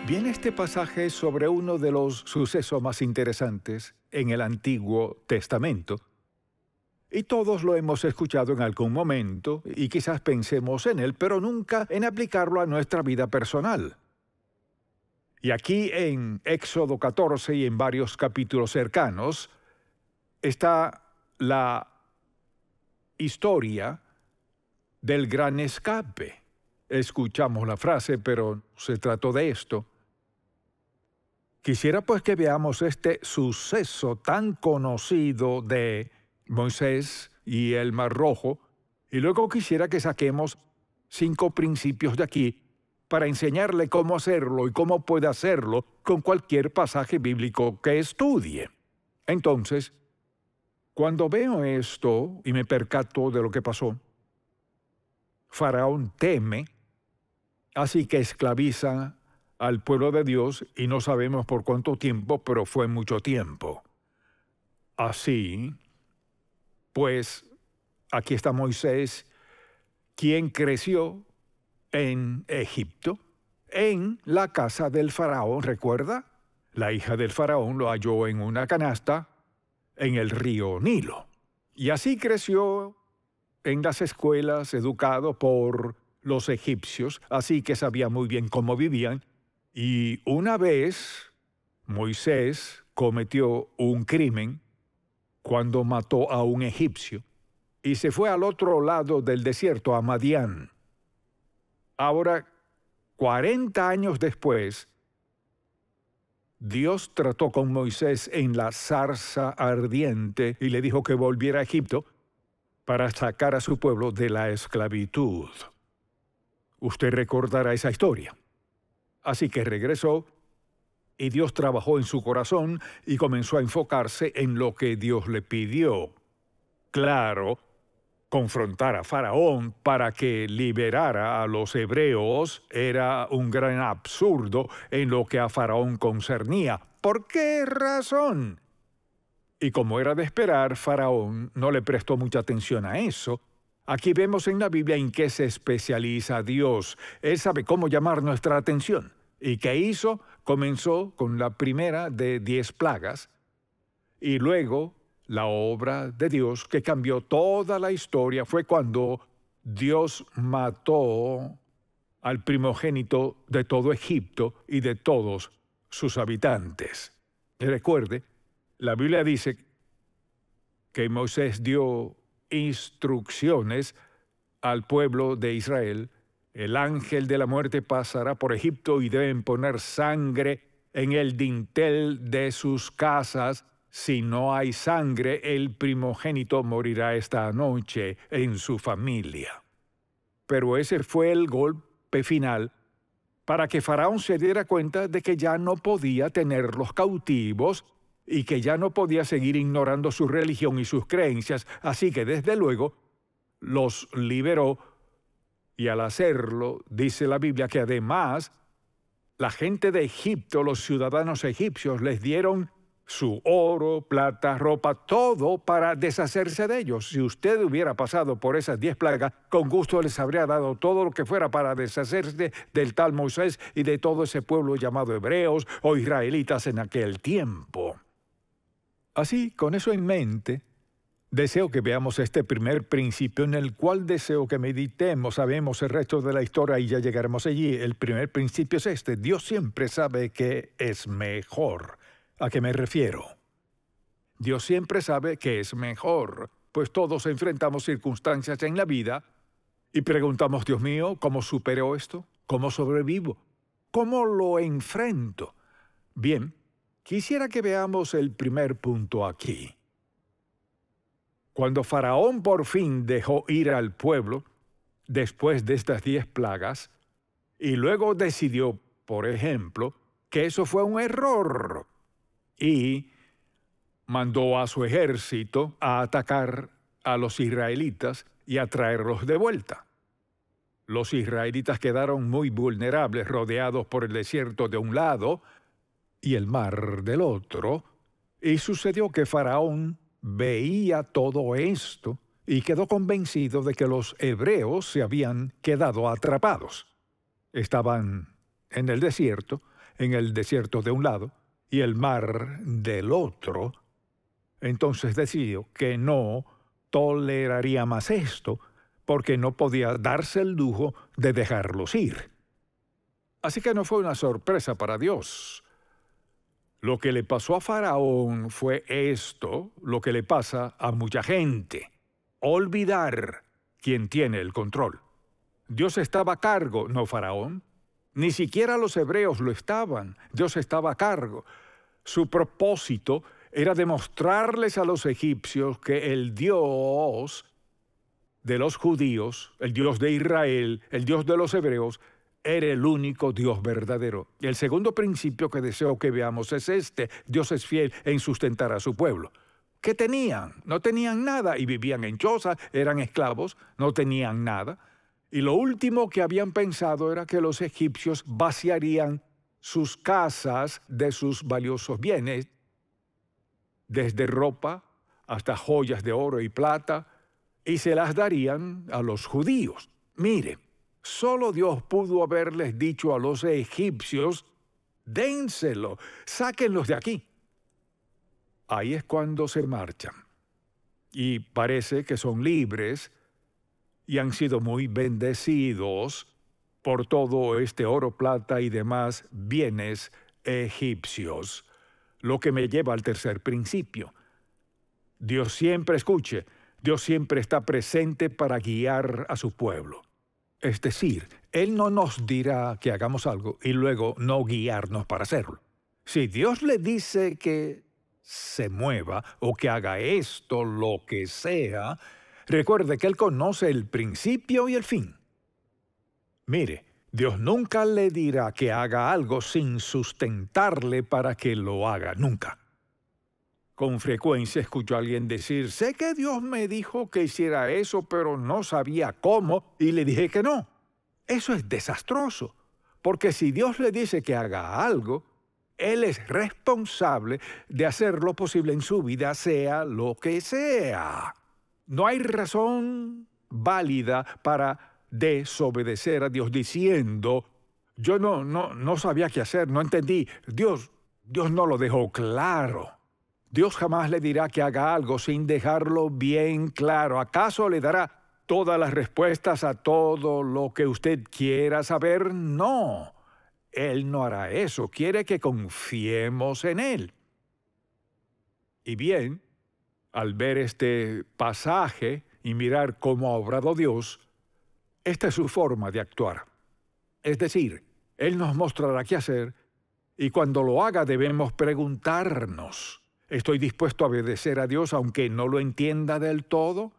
Bien, este pasaje es sobre uno de los sucesos más interesantes en el Antiguo Testamento. Y todos lo hemos escuchado en algún momento y quizás pensemos en él, pero nunca en aplicarlo a nuestra vida personal. Y aquí en Éxodo 14 y en varios capítulos cercanos está la historia del gran escape. Escuchamos la frase, pero se trató de esto. Quisiera pues que veamos este suceso tan conocido de Moisés y el Mar Rojo, y luego quisiera que saquemos 5 principios de aquí para enseñarle cómo hacerlo y cómo puede hacerlo con cualquier pasaje bíblico que estudie. Entonces, cuando veo esto y me percato de lo que pasó, Faraón teme, así que esclaviza al pueblo de Dios y no sabemos por cuánto tiempo, pero fue mucho tiempo. Así, pues, aquí está Moisés, quien creció en Egipto, en la casa del faraón, ¿recuerda? La hija del faraón lo halló en una canasta en el río Nilo. Y así creció en las escuelas, educado por los egipcios, así que sabía muy bien cómo vivían. Y una vez, Moisés cometió un crimen cuando mató a un egipcio y se fue al otro lado del desierto, a Madián. Ahora, 40 años después, Dios trató con Moisés en la zarza ardiente y le dijo que volviera a Egipto para sacar a su pueblo de la esclavitud. Usted recordará esa historia. Así que regresó y Dios trabajó en su corazón y comenzó a enfocarse en lo que Dios le pidió. Claro, confrontar a Faraón para que liberara a los hebreos era un gran absurdo en lo que a Faraón concernía. ¿Por qué razón? Y como era de esperar, Faraón no le prestó mucha atención a eso. Aquí vemos en la Biblia en qué se especializa Dios. Él sabe cómo llamar nuestra atención. ¿Y qué hizo? Comenzó con la primera de 10 plagas y luego la obra de Dios que cambió toda la historia fue cuando Dios mató al primogénito de todo Egipto y de todos sus habitantes. Y recuerde, la Biblia dice que Moisés dio instrucciones al pueblo de Israel. El ángel de la muerte pasará por Egipto y deben poner sangre en el dintel de sus casas. Si no hay sangre, el primogénito morirá esta noche en su familia. Pero ese fue el golpe final para que Faraón se diera cuenta de que ya no podía tenerlos cautivos y que ya no podía seguir ignorando su religión y sus creencias, así que desde luego los liberó. Y al hacerlo, dice la Biblia que además la gente de Egipto, los ciudadanos egipcios, les dieron su oro, plata, ropa, todo para deshacerse de ellos. Si usted hubiera pasado por esas 10 plagas, con gusto les habría dado todo lo que fuera para deshacerse del tal Moisés y de todo ese pueblo llamado hebreos o israelitas en aquel tiempo. Así, con eso en mente, deseo que veamos este primer principio en el cual deseo que meditemos. Sabemos el resto de la historia y ya llegaremos allí. El primer principio es este: Dios siempre sabe que es mejor. ¿A qué me refiero? Dios siempre sabe que es mejor, pues todos enfrentamos circunstancias en la vida y preguntamos, Dios mío, ¿cómo supero esto? ¿Cómo sobrevivo? ¿Cómo lo enfrento? Bien, quisiera que veamos el primer punto aquí. Cuando Faraón por fin dejó ir al pueblo, después de estas 10 plagas, y luego decidió, por ejemplo, que eso fue un error, y mandó a su ejército a atacar a los israelitas y a traerlos de vuelta. Los israelitas quedaron muy vulnerables, rodeados por el desierto de un lado y el mar del otro, y sucedió que Faraón veía todo esto y quedó convencido de que los hebreos se habían quedado atrapados. Estaban en el desierto, en el desierto de un lado y el mar del otro, entonces decidió que no toleraría más esto porque no podía darse el lujo de dejarlos ir. Así que no fue una sorpresa para Dios. Lo que le pasó a Faraón fue esto, lo que le pasa a mucha gente: olvidar quién tiene el control. Dios estaba a cargo, no Faraón. Ni siquiera los hebreos lo estaban. Dios estaba a cargo. Su propósito era demostrarles a los egipcios que el Dios de los judíos, el Dios de Israel, el Dios de los hebreos, era el único Dios verdadero. Y el segundo principio que deseo que veamos es este: Dios es fiel en sustentar a su pueblo. ¿Qué tenían? No tenían nada y vivían en chozas, eran esclavos, no tenían nada. Y lo último que habían pensado era que los egipcios vaciarían sus casas de sus valiosos bienes, desde ropa hasta joyas de oro y plata, y se las darían a los judíos. Mire, solo Dios pudo haberles dicho a los egipcios: dénselo, sáquenlos de aquí. Ahí es cuando se marchan. Y parece que son libres y han sido muy bendecidos por todo este oro, plata y demás bienes egipcios. Lo que me lleva al tercer principio. Dios siempre Dios siempre está presente para guiar a su pueblo. Es decir, Él no nos dirá que hagamos algo y luego no guiarnos para hacerlo. Si Dios le dice que se mueva o que haga esto, lo que sea, recuerde que Él conoce el principio y el fin. Mire, Dios nunca le dirá que haga algo sin sustentarle para que lo haga, nunca. Con frecuencia escucho a alguien decir: sé que Dios me dijo que hiciera eso, pero no sabía cómo y le dije que no. Eso es desastroso, porque si Dios le dice que haga algo, Él es responsable de hacer lo posible en su vida, sea lo que sea. No hay razón válida para desobedecer a Dios diciendo: yo no sabía qué hacer, no entendí. Dios no lo dejó claro. Dios jamás le dirá que haga algo sin dejarlo bien claro. ¿Acaso le dará todas las respuestas a todo lo que usted quiera saber? No. Él no hará eso. Quiere que confiemos en Él. Y bien, al ver este pasaje y mirar cómo ha obrado Dios, esta es su forma de actuar. Es decir, Él nos mostrará qué hacer y cuando lo haga debemos preguntarnos: ¿estoy dispuesto a obedecer a Dios aunque no lo entienda del todo?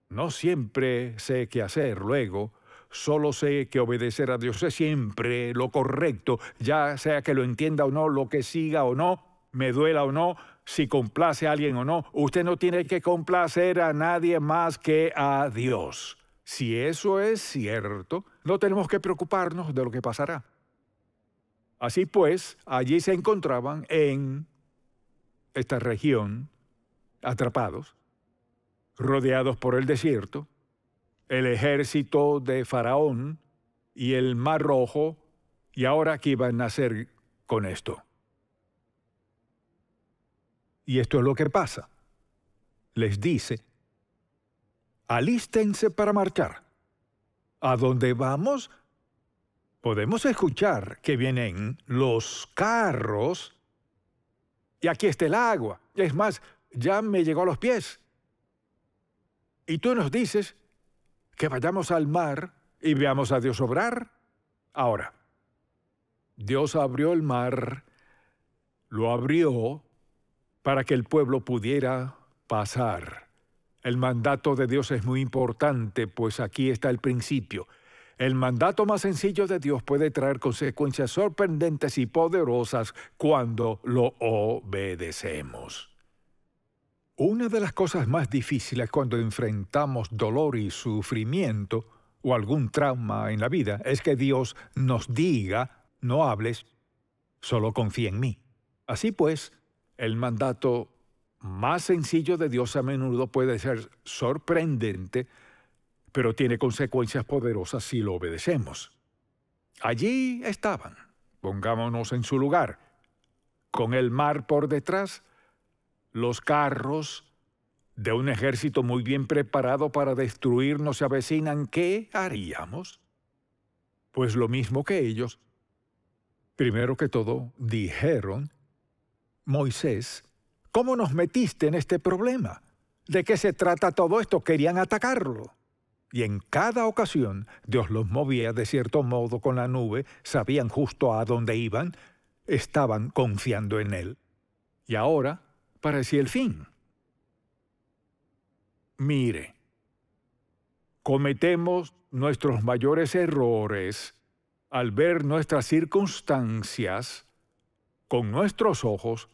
No siempre sé qué hacer luego. Solo sé que obedecer a Dios es siempre lo correcto, ya sea que lo entienda o no, lo que siga o no, me duela o no, si complace a alguien o no. Usted no tiene que complacer a nadie más que a Dios. Si eso es cierto, no tenemos que preocuparnos de lo que pasará. Así pues, allí se encontraban en esta región, atrapados, rodeados por el desierto, el ejército de Faraón y el Mar Rojo, y ahora ¿qué iban a hacer con esto? Y esto es lo que pasa. Les dice: alístense para marchar. ¿A dónde vamos? Podemos escuchar que vienen los carros y aquí está el agua. Es más, ya me llegó a los pies. Y tú nos dices que vayamos al mar y veamos a Dios obrar. Ahora, Dios abrió el mar, lo abrió para que el pueblo pudiera pasar. El mandato de Dios es muy importante, pues aquí está el principio. El mandato más sencillo de Dios puede traer consecuencias sorprendentes y poderosas cuando lo obedecemos. Una de las cosas más difíciles cuando enfrentamos dolor y sufrimiento o algún trauma en la vida es que Dios nos diga: no hables, solo confía en mí. Así pues, el mandato más sencillo de Dios a menudo puede ser sorprendente, pero tiene consecuencias poderosas si lo obedecemos. Allí estaban, Pongámonos en su lugar. Con el mar por detrás, los carros de un ejército muy bien preparado para destruirnos se avecinan, ¿qué haríamos? Pues lo mismo que ellos. Primero que todo, dijeron: Moisés, ¿cómo nos metiste en este problema? ¿De qué se trata todo esto? Querían atacarlo. Y en cada ocasión, Dios los movía de cierto modo con la nube, sabían justo a dónde iban, estaban confiando en Él. Y ahora parecía el fin. Mire, cometemos nuestros mayores errores al ver nuestras circunstancias con nuestros ojos,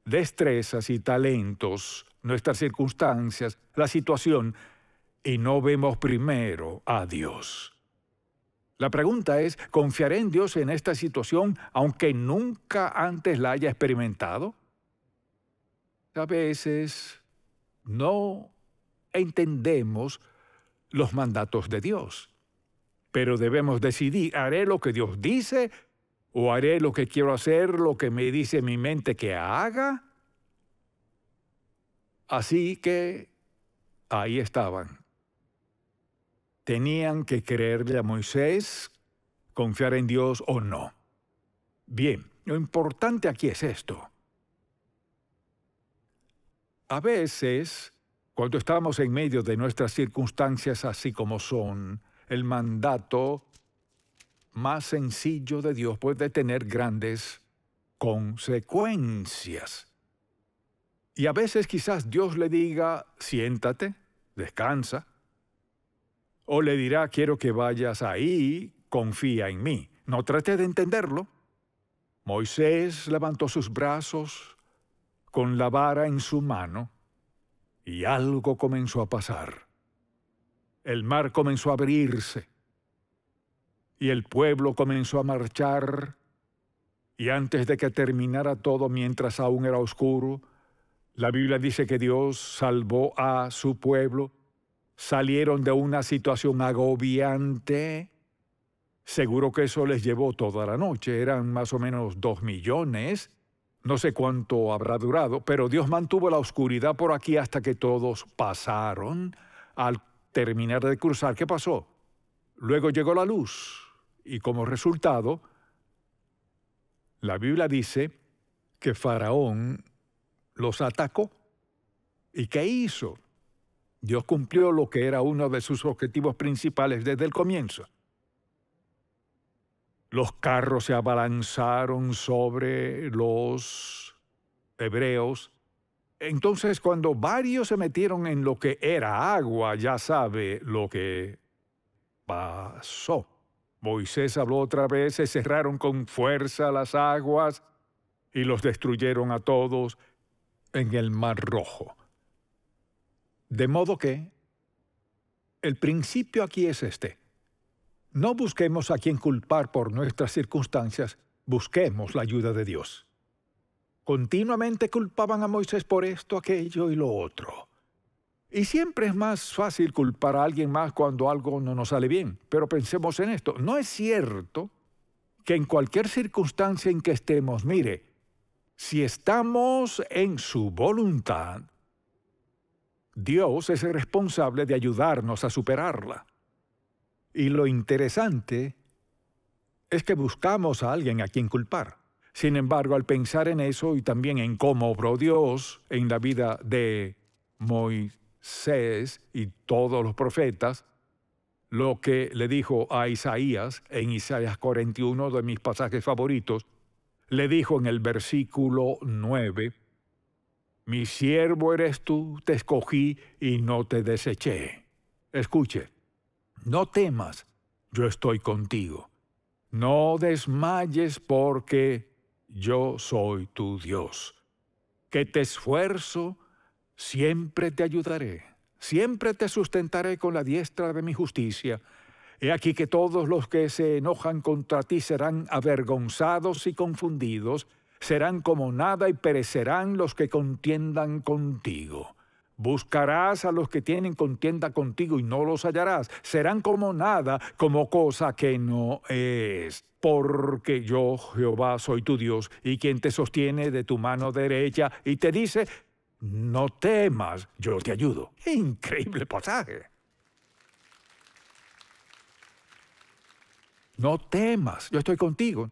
destrezas y talentos, nuestras circunstancias, la situación, y no vemos primero a Dios. La pregunta es, ¿confiaré en Dios en esta situación aunque nunca antes la haya experimentado? A veces no entendemos los mandatos de Dios, pero debemos decidir, ¿haré lo que Dios dice o haré lo que quiero hacer, lo que me dice mi mente que haga? Así que ahí estaban. Tenían que creerle a Moisés, confiar en Dios o no. Bien, lo importante aquí es esto. A veces, cuando estamos en medio de nuestras circunstancias así como son, el mandato más sencillo de Dios puede tener grandes consecuencias. Y a veces quizás Dios le diga, siéntate, descansa. O le dirá, quiero que vayas ahí, confía en mí. No trate de entenderlo. Moisés levantó sus brazos con la vara en su mano y algo comenzó a pasar. El mar comenzó a abrirse y el pueblo comenzó a marchar, y antes de que terminara todo, mientras aún era oscuro, la Biblia dice que Dios salvó a su pueblo. Salieron de una situación agobiante. Seguro que eso les llevó toda la noche. Eran más o menos 2 millones. No sé cuánto habrá durado, pero Dios mantuvo la oscuridad por aquí hasta que todos pasaron. Al terminar de cruzar, ¿qué pasó? Luego llegó la luz. Y como resultado, la Biblia dice que Faraón los atacó. ¿Y qué hizo? Dios cumplió lo que era uno de sus objetivos principales desde el comienzo. Los carros se abalanzaron sobre los hebreos. Entonces, cuando varios se metieron en lo que era agua, ya sabe lo que pasó. Moisés habló otra vez, se cerraron con fuerza las aguas y los destruyeron a todos en el Mar Rojo. De modo que el principio aquí es este. No busquemos a quien culpar por nuestras circunstancias, busquemos la ayuda de Dios. Continuamente culpaban a Moisés por esto, aquello y lo otro. Y siempre es más fácil culpar a alguien más cuando algo no nos sale bien. Pero pensemos en esto. ¿No es cierto que en cualquier circunstancia en que estemos, mire, si estamos en su voluntad, Dios es el responsable de ayudarnos a superarla? Y lo interesante es que buscamos a alguien a quien culpar. Sin embargo, al pensar en eso y también en cómo obró Dios en la vida de Moisés y todos los profetas, lo que le dijo a Isaías en Isaías 41, de mis pasajes favoritos, le dijo en el versículo 9, mi siervo eres tú, te escogí y no te deseché. Escuche, no temas, yo estoy contigo. No desmayes porque yo soy tu Dios. Que te esfuerzo, siempre te ayudaré. Siempre te sustentaré con la diestra de mi justicia. He aquí que todos los que se enojan contra ti serán avergonzados y confundidos, serán como nada y perecerán los que contiendan contigo. Buscarás a los que tienen contienda contigo y no los hallarás. Serán como nada, como cosa que no es. porque yo, Jehová, soy tu Dios, y quien te sostiene de tu mano derecha, y te dice, no temas, yo te ayudo. Increíble pasaje. No temas, yo estoy contigo.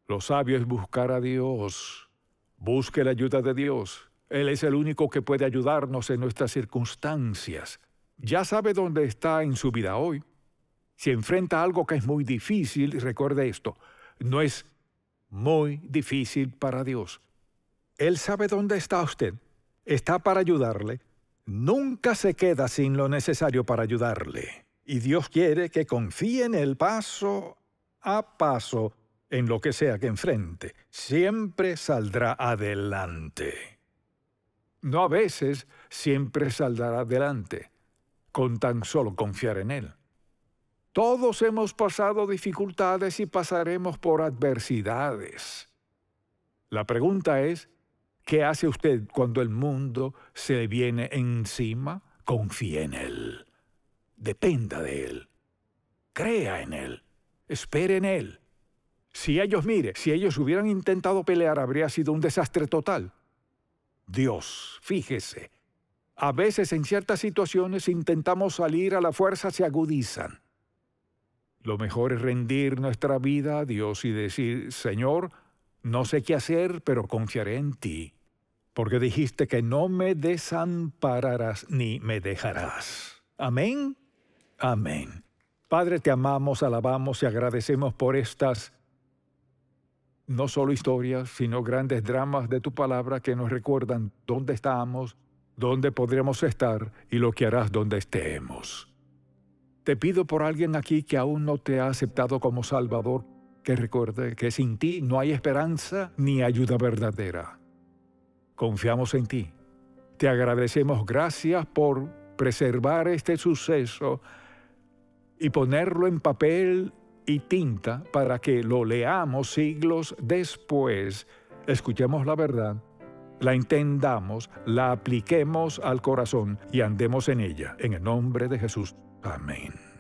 Lo sabio es buscar a Dios. Busque la ayuda de Dios. Él es el único que puede ayudarnos en nuestras circunstancias. Ya sabe dónde está en su vida hoy. Si enfrenta algo que es muy difícil, recuerde esto, no es muy difícil para Dios. Él sabe dónde está usted. Está para ayudarle. Nunca se queda sin lo necesario para ayudarle. Y Dios quiere que confíe en Él paso a paso en lo que sea que enfrente. Siempre saldrá adelante. No a veces, siempre saldrá adelante, con tan solo confiar en Él. Todos hemos pasado dificultades y pasaremos por adversidades. La pregunta es, ¿qué hace usted cuando el mundo se le viene encima? Confíe en Él. Dependa de Él. Crea en Él. Espere en Él. Si ellos hubieran intentado pelear, habría sido un desastre total. Dios, fíjese, a veces en ciertas situaciones intentamos salir a la fuerza, se agudizan. Lo mejor es rendir nuestra vida a Dios y decir, Señor, no sé qué hacer, pero confiaré en ti, porque dijiste que no me desampararás ni me dejarás. Amén. Amén. Padre, te amamos, alabamos y agradecemos por estas no solo historias, sino grandes dramas de tu palabra que nos recuerdan dónde estamos, dónde podremos estar y lo que harás donde estemos. Te pido por alguien aquí que aún no te ha aceptado como Salvador, que recuerde que sin ti no hay esperanza ni ayuda verdadera. Confiamos en ti. Te agradecemos, gracias por preservar este suceso y ponerlo en papel y tinta para que lo leamos siglos después, escuchemos la verdad, la entendamos, la apliquemos al corazón y andemos en ella. En el nombre de Jesús. Amén.